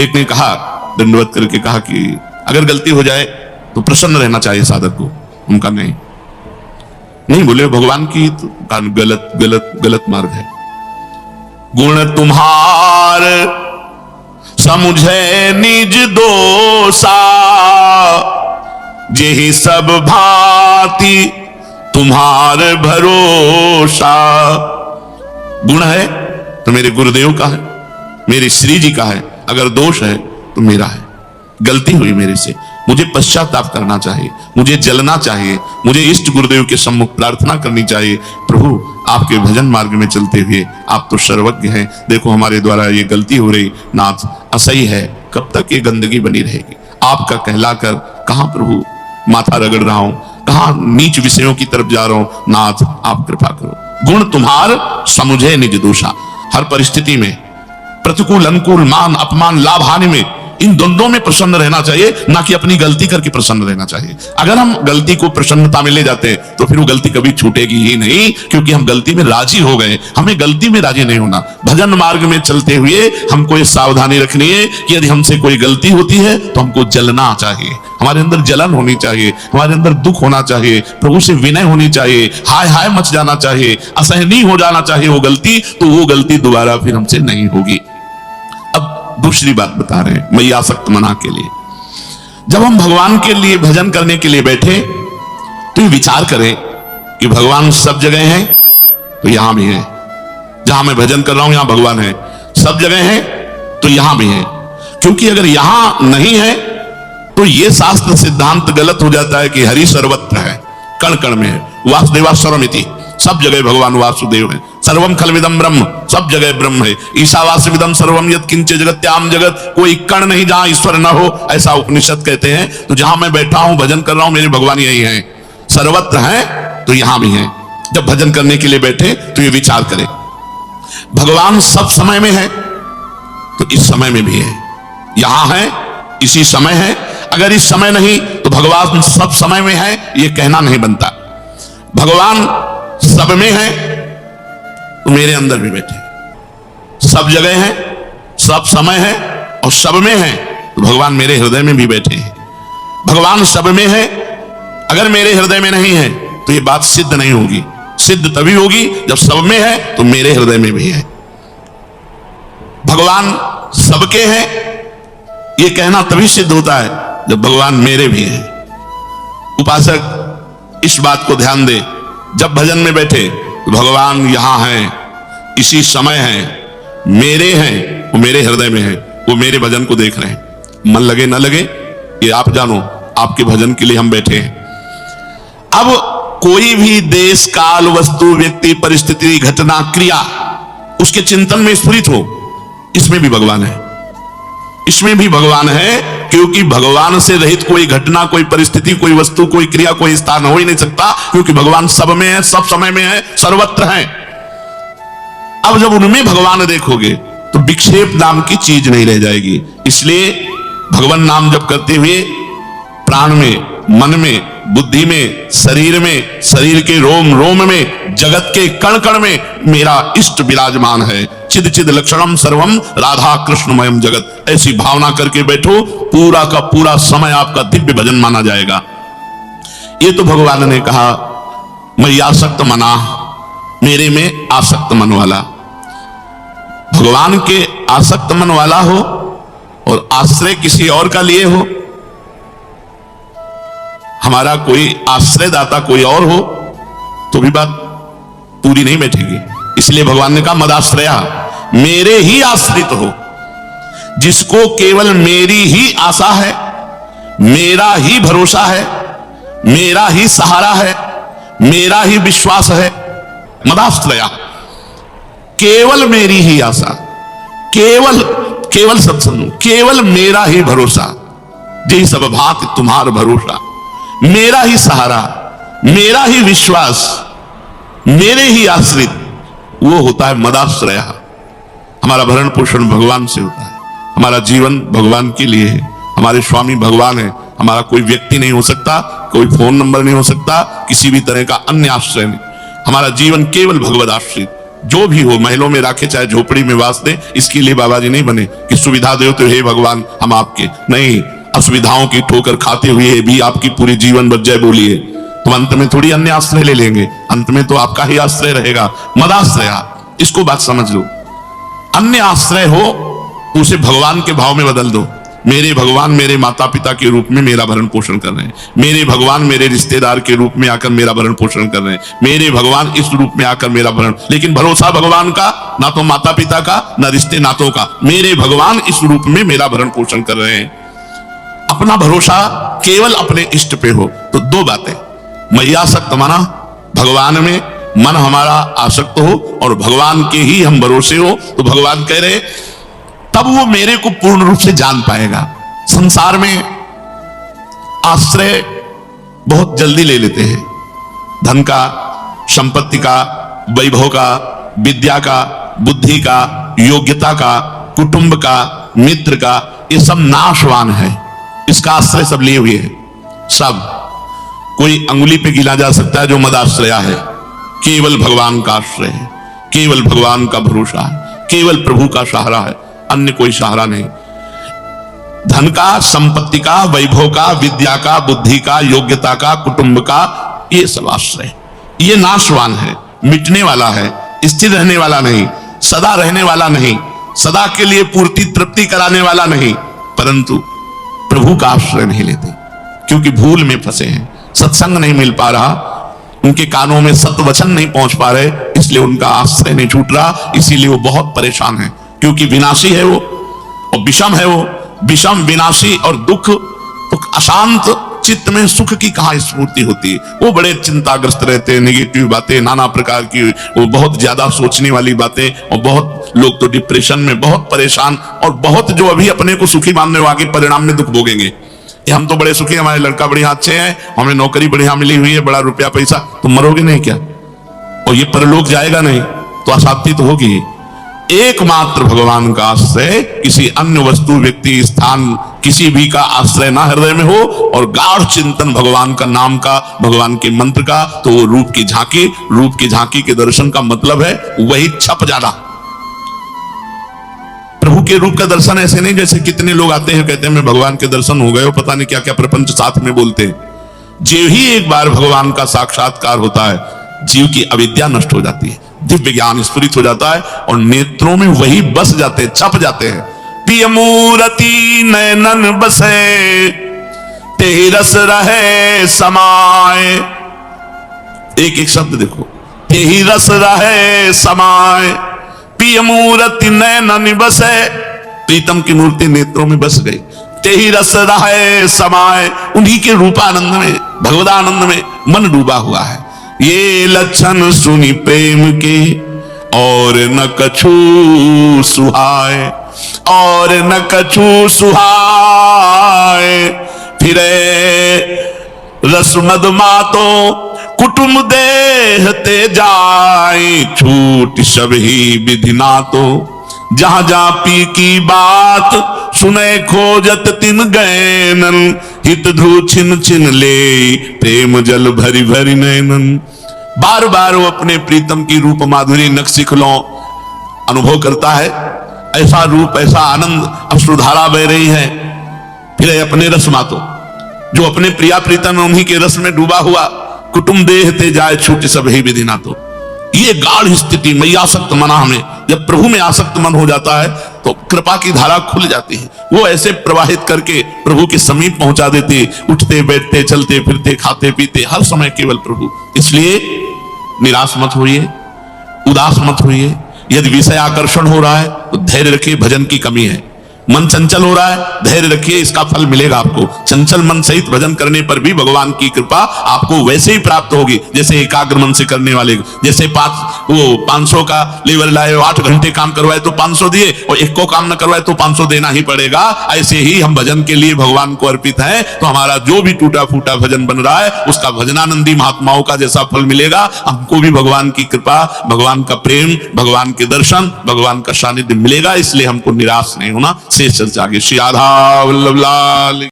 एक ने कहा, दंडवत करके कहा कि अगर गलती हो जाए तो प्रसन्न रहना चाहिए साधक को। उनका नहीं बोले भगवान की तो गलत गलत गलत मार्ग है। गुण तुम्हार समुझे निज दोषा, जेहि सब भांति तुम्हार भरोसा। गुण है तो मेरे गुरुदेव का है, मेरे श्री जी का है, अगर दोष है तो मेरा है। गलती हुई मेरे से, मुझे पश्चाताप करना चाहिए, मुझे जलना चाहिए, मुझे इष्ट गुरुदेव के सम्मुख प्रार्थना करनी चाहिए, प्रभु आपके भजन मार्ग में चलते हुए आप तो सर्वज्ञ हैं, देखो हमारे द्वारा ये गलती हो रही, नाथ असही है, कब तक ये गंदगी बनी रहेगी। आपका कहलाकर कहां प्रभु माथा रगड़ रहा हूं, कहां नीच विषयों की तरफ जा रहा हूं, नाथ आप कृपा करो। गुण तुम्हार समुझे निज दोषा। हर परिस्थिति में, प्रतिकूल अनुकूल, मान अपमान, लाभ हानि में, इन द्वंद्वों में प्रसन्न रहना चाहिए, ना कि अपनी गलती करके प्रसन्न रहना चाहिए। अगर हम गलती को प्रसन्नता में ले जाते हैं तो फिर वो गलती कभी छूटेगी ही नहीं, क्योंकि हम गलती में राजी हो गए। हमें गलती में राजी नहीं होना। भजन मार्ग में चलते हुए हमको ये सावधानी रखनी है कि यदि हमसे कोई गलती होती है तो हमको जलना चाहिए, हमारे अंदर जलन होनी चाहिए, हमारे अंदर दुख होना चाहिए, प्रभु से विनय होनी चाहिए, हाय हाय मच जाना चाहिए, असहनीय हो जाना चाहिए वो गलती, तो वो गलती दोबारा फिर हमसे नहीं होगी। दूसरी बात बता रहे हैं मैया आसक्त मना के लिए। जब हम भगवान के लिए भजन करने के लिए बैठे तो ये विचार करें कि भगवान सब जगह हैं तो यहां भी है, जहां मैं भजन कर रहा हूं यहां भगवान है, सब जगह है तो यहां भी है। क्योंकि अगर यहां नहीं है तो ये शास्त्र सिद्धांत गलत हो जाता है कि हरि सर्वत्र है, कण कण में है, वासुदेवा सर्वमिति, सब जगह भगवान वासुदेव है, सर्वम खलविदम ब्रह्म, सब जगह ब्रह्म है, ईशावास्यविदम सर्वम यत् किंच जगत्याम जगत, कोई कण नहीं जहां ईश्वर न हो, ऐसा उपनिषद कहते हैं। तो जहां मैं बैठा हूं भजन कर रहा हूं मेरे भगवान यही है, सर्वत्र है तो यहां भी है। जब भजन करने के लिए बैठे तो ये विचार करें, भगवान सब समय में है तो इस समय में भी है, यहां है इसी समय है। अगर इस समय नहीं तो भगवान सब समय में है ये कहना नहीं बनता। भगवान सब में है तो मेरे अंदर भी बैठे, सब जगह है, सब समय है और सब में है तो भगवान मेरे हृदय में भी बैठे हैं। भगवान सब में है, अगर मेरे हृदय में नहीं है तो ये बात सिद्ध नहीं होगी। सिद्ध तभी होगी जब सब में है तो मेरे हृदय में भी है। भगवान सबके हैं ये कहना तभी सिद्ध होता है जब भगवान मेरे भी हैं। उपासक इस बात को ध्यान दे, जब भजन में बैठे तो भगवान यहां है, इसी समय है, मेरे हैं, वो मेरे हृदय में है, वो मेरे भजन को देख रहे हैं। मन लगे न लगे ये आप जानो, आपके भजन के लिए हम बैठे हैं। अब कोई भी देश काल वस्तु व्यक्ति परिस्थिति घटना क्रिया उसके चिंतन में स्फुरित हो, इसमें भी भगवान है, इसमें भी भगवान है, क्योंकि भगवान से रहित कोई घटना, कोई परिस्थिति, कोई वस्तु, कोई क्रिया, कोई स्थान हो ही नहीं सकता, क्योंकि भगवान सब में है, सब समय में है, सर्वत्र है। अब जब उनमें भगवान देखोगे तो विक्षेप नाम की चीज नहीं रह जाएगी। इसलिए भगवान नाम जप करते हुए प्राण में, मन में, बुद्धि में, शरीर के रोम रोम में, जगत के कण कण में मेरा इष्ट विराजमान है। चिद चिद लक्षणम सर्वम राधा कृष्णमयम जगत, ऐसी भावना करके बैठो, पूरा का पूरा समय आपका दिव्य भजन माना जाएगा। ये तो भगवान ने कहा मैं आसक्त मना, मेरे में आसक्त मन वाला। भगवान के आसक्त मन वाला हो और आश्रय किसी और का लिए हो, हमारा कोई आश्रयदाता कोई और हो तो भी बात पूरी नहीं बैठेगी। इसलिए भगवान ने कहा मदाश्रया, मेरे ही आश्रित हो, जिसको केवल मेरी ही आशा है, मेरा ही भरोसा है, मेरा ही सहारा है, मेरा ही विश्वास है। मदाश्रया, केवल मेरी ही आशा, केवल सत्संग, केवल मेरा ही भरोसा, जय सब भांति तुम्हार भरोसा, मेरा ही सहारा, मेरा ही विश्वास, मेरे ही आश्रित, वो होता है मदाश्रया। हमारा भरण पोषण भगवान से होता है, हमारा जीवन भगवान के लिए है, हमारे स्वामी भगवान है। हमारा कोई व्यक्ति नहीं हो सकता, कोई फोन नंबर नहीं हो सकता, किसी भी तरह का अन्य आश्रय नहीं। हमारा जीवन केवल भगवद आश्रित, जो भी हो, महलों में राखे चाहे झोपड़ी में वास दे, इसके लिए बाबा जी नहीं बने कि सुविधा दे तो हे भगवान हम आपके, नहीं, असुविधाओं की ठोकर खाते हुए भी आपकी पूरी जीवन भर जय बोलिए, तो अंत में थोड़ी अन्य आश्रय ले लेंगे, अंत में तो आपका ही आश्रय रहेगा, मदाश्रया। इसको बात समझ लो, अन्य आश्रय हो तो उसे भगवान के भाव में बदल दो। मेरे भगवान मेरे माता पिता के रूप में मेरा भरण पोषण कर रहे हैं, मेरे भगवान मेरे रिश्तेदार के रूप में आकर मेरा भरण पोषण कर रहे हैं, मेरे भगवान इस रूप में आकर मेरा भरण, लेकिन भरोसा भगवान का, ना तो माता पिता का, ना रिश्ते नातों का, मेरे भगवान इस रूप में मेरा भरण पोषण कर रहे हैं। अपना भरोसा केवल अपने इष्ट पे हो तो दो बातें, मय्यासक्त माना भगवान में मन हमारा आसक्त हो और भगवान के ही हम भरोसे हो, तो भगवान कह रहे तब वो मेरे को पूर्ण रूप से जान पाएगा। संसार में आश्रय बहुत जल्दी ले लेते हैं, धन का, संपत्ति का, वैभव का, विद्या का, बुद्धि का, योग्यता का, कुटुंब का, मित्र का, ये सब नाशवान है, इसका आश्रय सब लिए हुए है। सब कोई अंगुली पे गिना जा सकता है जो मदाश्रया है, केवल भगवान का आश्रय है, केवल भगवान का भरोसा है, केवल प्रभु का सहारा है, अन्य कोई सहारा नहीं। धन का, संपत्ति का, वैभव का, विद्या का, बुद्धि का, योग्यता का, कुटुंब का, ये सब आश्रय, ये नाशवान है, मिटने वाला है, स्थिर रहने वाला नहीं, सदा रहने वाला नहीं, सदा के लिए पूर्ति तृप्ति कराने वाला नहीं। परंतु प्रभु का आश्रय नहीं लेते क्योंकि भूल में फंसे हैं, सत्संग नहीं मिल पा रहा, उनके कानों में सत्वचन नहीं पहुंच पा रहे, इसलिए उनका आश्रय नहीं छूट रहा, इसीलिए वो बहुत परेशान है, क्योंकि विनाशी है वो और विषम है वो, विषम विनाशी और दुख, तो अशांत चित्त में सुख की कहां स्फूर्ति होती है। वो बड़े चिंताग्रस्त रहते हैं, नेगेटिव बातें, नाना प्रकार की, वो बहुत ज्यादा सोचने वाली बातें, और बहुत लोग तो डिप्रेशन में बहुत परेशान, और बहुत जो अभी अपने को सुखी मानने वाले परिणाम में दुख भोगेंगे। हम तो बड़े सुखी, हमारे लड़का बढ़िया अच्छे हैं, हमें नौकरी बढ़िया मिली हुई है, बड़ा रुपया पैसा, तुम मरोगे नहीं क्या? और ये परलोक जाएगा नहीं तो अशांति तो होगी। एकमात्र भगवान का आश्रय, किसी अन्य वस्तु, व्यक्ति, स्थान, किसी भी का आश्रय ना हृदय में हो, और गाढ़ चिंतन भगवान का नाम का, भगवान के मंत्र का, तो वो रूप की झांकी, रूप की झांकी के दर्शन का मतलब है वही छप जाना। प्रभु के रूप का दर्शन ऐसे नहीं जैसे कितने लोग आते हैं कहते हैं मैं भगवान के दर्शन हो गए, पता नहीं क्या क्या प्रपंच साथ में बोलते हैं। जीव ही एक बार भगवान का साक्षात्कार होता है, जीव की अविद्या नष्ट हो जाती है, दिव्य ज्ञान स्फुरित हो जाता है, और नेत्रों में वही बस जाते हैं, छप जाते हैं। पिय मूरति नैनन बसे, तेहि रस रहे समाए। एक एक शब्द देखो, तेहि रस रहे समाए, पिय मूरति नैनन बसे, प्रीतम की मूर्ति नेत्रों में बस गई, तेहि रस रहे समाए, उन्हीं के रूपानंद में, भगवदानंद में मन डूबा हुआ है। ये लक्षण सुनी प्रेम के और न कछु सुहाए, और न कछु सुहाए, फिरे रस मद मातो कुटुंब देहते जाए, छूट सब ही विधि नातो, जहां जा पी की बात सुने खोजत तिन गैनन, हित ध्रुव छिन छिन ले प्रेम जल भरी भरी नैनन। बार बार वो अपने प्रीतम की रूप माधुरी नक्सिखलों अनुभव करता है, ऐसा रूप, ऐसा आनंद, अश्रुधारा बह रही है। फिर अपने रस मातो, जो अपने प्रिया प्रीतम उन्हीं के रस में डूबा हुआ, कुटुंब देहते जाए छूट सब ही विधि नातो। ये गाढ़ स्थिति, मय्यासक्त मना, हमें जब प्रभु में आसक्त मन हो जाता है तो कृपा की धारा खुल जाती है, वो ऐसे प्रवाहित करके प्रभु के समीप पहुंचा देती, उठते बैठते चलते फिरते खाते पीते हर समय केवल प्रभु। इसलिए निराश मत होइए, उदास मत होइए। यदि विषय आकर्षण हो रहा है तो धैर्य रखिए, भजन की कमी है। मन चंचल हो रहा है, धैर्य रखिए, इसका फल मिलेगा आपको। चंचल मन सहित भजन करने पर भी भगवान की कृपा आपको वैसे ही प्राप्त होगी जैसे एकाग्र मन से करने वाले। जैसे 500 का लेबर लाए, 8 घंटे काम करवाए तो 500 दिए, और एक को काम न करवाए तो 500 देना ही पड़ेगा। ऐसे ही हम भजन के लिए भगवान को अर्पित हैं, तो हमारा जो भी टूटा फूटा भजन बन रहा है उसका भजनानंदी महात्माओं का जैसा फल मिलेगा, हमको भी भगवान की कृपा, भगवान का प्रेम, भगवान के दर्शन, भगवान का सानिध्य मिलेगा। इसलिए हमको निराश नहीं होना। शेष चर्चा आगे। श्री राधा वल्लभ लाल।